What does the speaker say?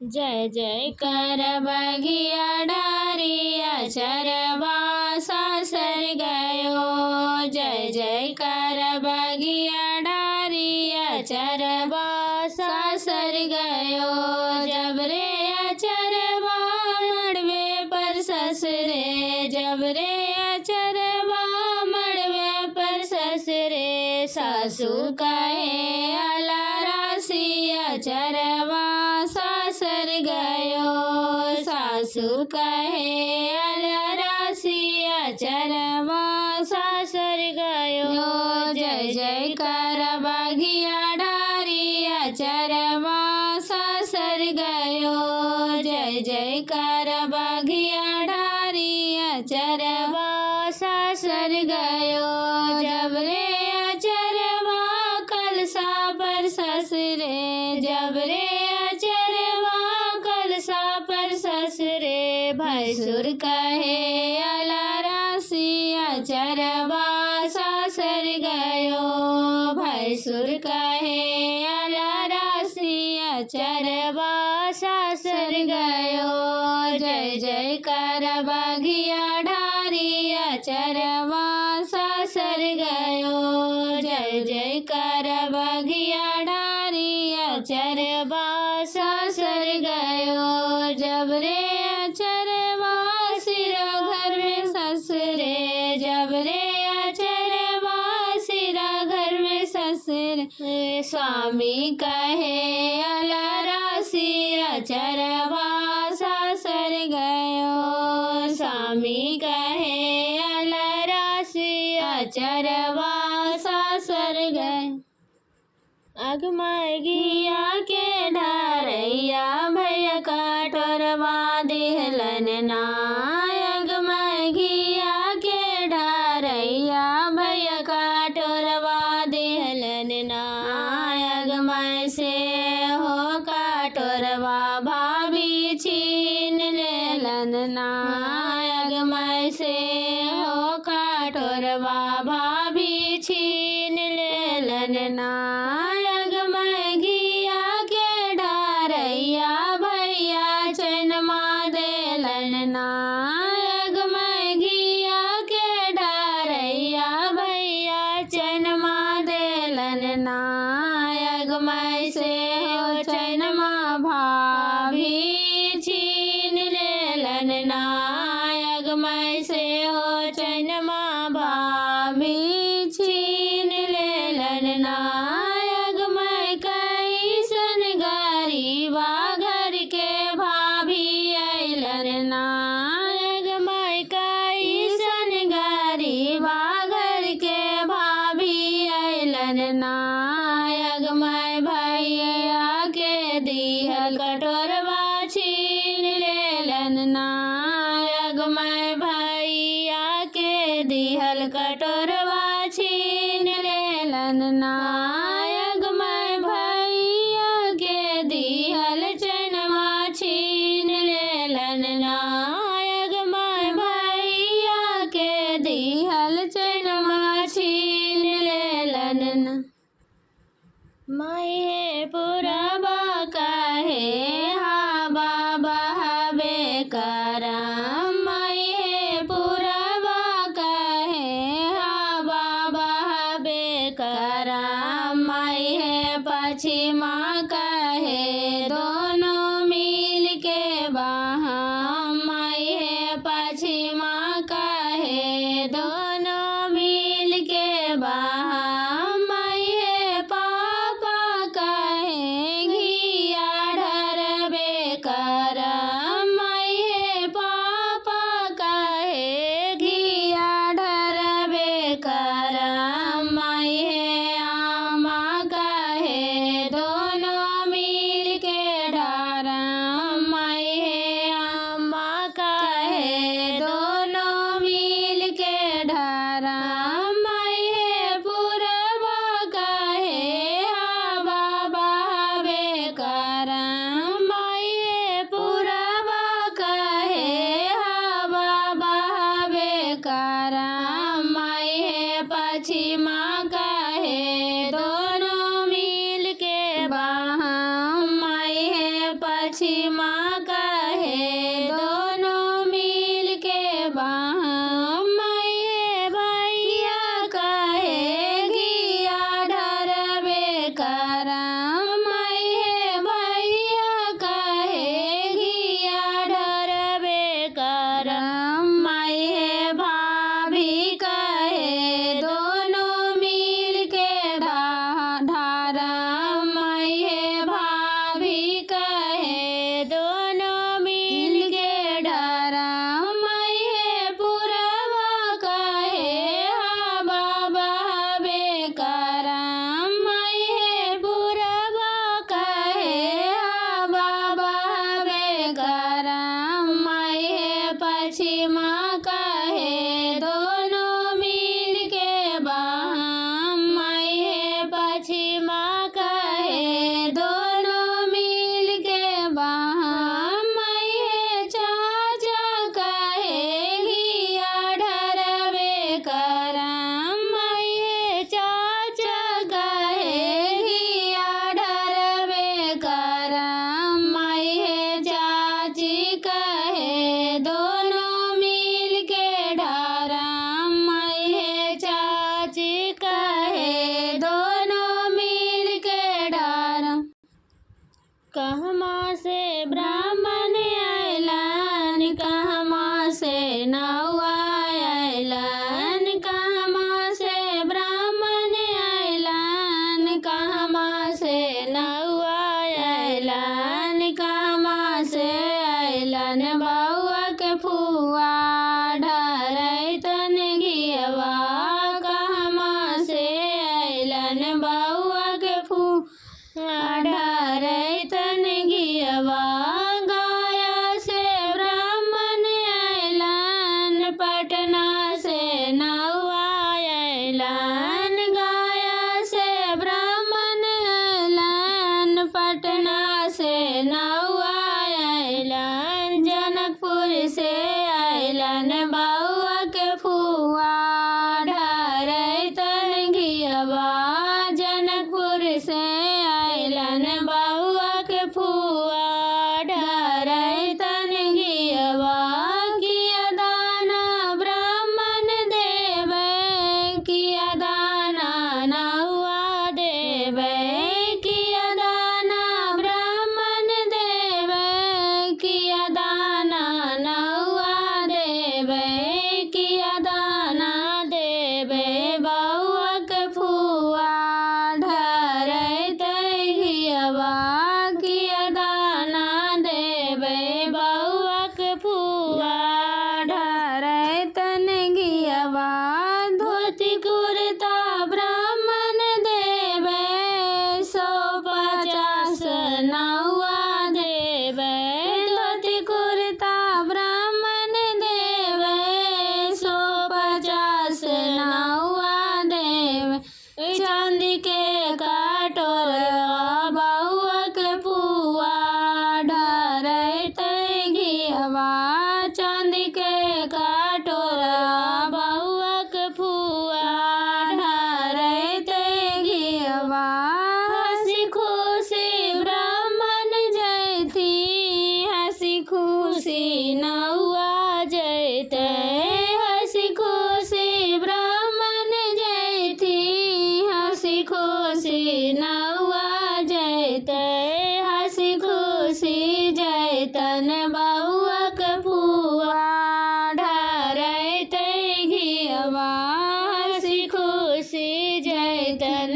जय जयकार बगिया डारिया चरवा सासर गयो। जय जयकार बगिया डारिया चरवा सासर गयो। जब रे अचरवा मड़वे पर ससरे, जब रे अचरवा मड़वे पर ससरे। सासू कहे अला रासिया चरवा सासर गयो। सासू कहे अला रासिया चरवा सासर गयो। जय जयकार बगिया डारिया चरवा सासर गयो। जय जयकार बगिया डारिया चरवा सासर गयो। जब रे अचरवा कलसा पर ससरे, जब रे अचरवा कलसा पर ससरे। भैंसुर कहे अला रासिया चरवा सासर गयो। भैंसुर कहे अला रासिया चरवा सासर गयो। जय जयकार बगिया डारिया चरवा सासर गयो। जय जयकार बगिया डारिया चरवा सासर गयो। जब रे अचरवा सिरा घर में ससरे, जब रे अचरवा सिरा घर में ससरे। स्वामी कहे अला रासिया चरवा सासर गयो। स्वामी कहे अला रासिया चरवा सासर गयो। अगमय घिया के ढारैया भैया कटोरवा देहलन ना। अगमय घिया के ढारैया भैया कटोरवा देहलन ना। अगमय से हो कटोरवा भाभी छीन लेलन ना। अगमय से हो कटोरवा भाभी छीन लेलन ना। अगमय घिया के ढारैया भैया चैनमा देलन ना। अगमय घिया के ढारैया भैया चैनमा देलन ना। अगमय से हो चैनमा भाभी छीन लेलन ना। अगमय से हो चैनमा भाभी छीन लेलन ना। अगमय कैसन गरीबा घर के भाभी अइलन ना। अगमय कैसन गरीबा घर के भाभी अइलन ना। अगमय भैया के दिहल कटोरवा छीन लेलन ना। अगमय भैया के दिहल कटोरवा छीन लेलन ना। अगमय भैया के दिहल चैनमा छीन लेलन ना। अगमय भैया के दिहल चैनमा छीन लेलन ना। माये पुरबा कहे हा बाबा हबे करम। माये पुरबा कहे हा बाबा हबे करम। माये पश्चिमा कहे दोनों मिल के बहम। माये पश्चिमा कहे दोनों मिल के बहम। माये पापा कहे घिया ढरबे करम। माये पश्चिमा कहे दोनों मिल के बाह मैं भैया कहे घिया ढरबे करम मैं भैया कहे घिया ढरबे करम मैं भाभी कहे दोनों मिल के ढारम मैं भाभी कहे दोनों मिल के ढारम मैं पुरवा कहे हवा बहबे करम मैं पुरवा कहे हवा बहबे करम मैं पश्चिमा कहे दोनों मिल के बाम मैं पश्चिमा कहे दोनों मिल के बाम मैं चाचा कहे घिया ढरबे करम मैं चाचा कहे घिया ढरबे करम मैं चाची कहे दोनों मिल के ढारम मैं चाची कहे दोनों मिल के ढारम कहमा से ब्राह्मण अयलन कहमा से नौआ अयलन कहमा से ब्राह्मण अयलन कहमा से नौआ अयलन कहमा से अयलन बउआ के फुआ ढरैतन घियवा कहमा से अयलन बउआ के फुआ ढरैतन घियवा गाया से ब्राह्मण अयलन पटना से नौआ अयलन गाया से ब्राह्मण अयलन पटना से नौआ अयलन जनकपुर से अयलन बउआ के फुआ ढरैतन घियवा जनकपुर से अयलन बउआ के फुआ ढरैतन घियवा किया दाना ब्राह्मण देवे किया दाना नौआ देवे किया दाना ब्राह्मण देवे किया दाना नौआ देवे किया दाना देवे बउआ के फुआ ढरैतन घियवा किया दाना देवे बउआ के फुआ ढरैतन घियवा धोती कुर्ता ब्राह्मण देवे 150 नौआ देवे धोती कुर्ता ब्राह्मण देवे 150 नौआ देवे चांदी के कटोरा बउआ के फुआ ढरैतन घियवा चांदी के कटोरा बउआ के फुआ ढरैतन घियवा हंसी खुशी ब्राह्मण जैती हंसी खुशी नौआ जैते हंसी खुशी ब्राह्मण जैती हंसी खुशी नौआ जैते हंसी खुशी जैतन बउआ के फुआ ढरैतन घियवा हंसी खुशी जैतन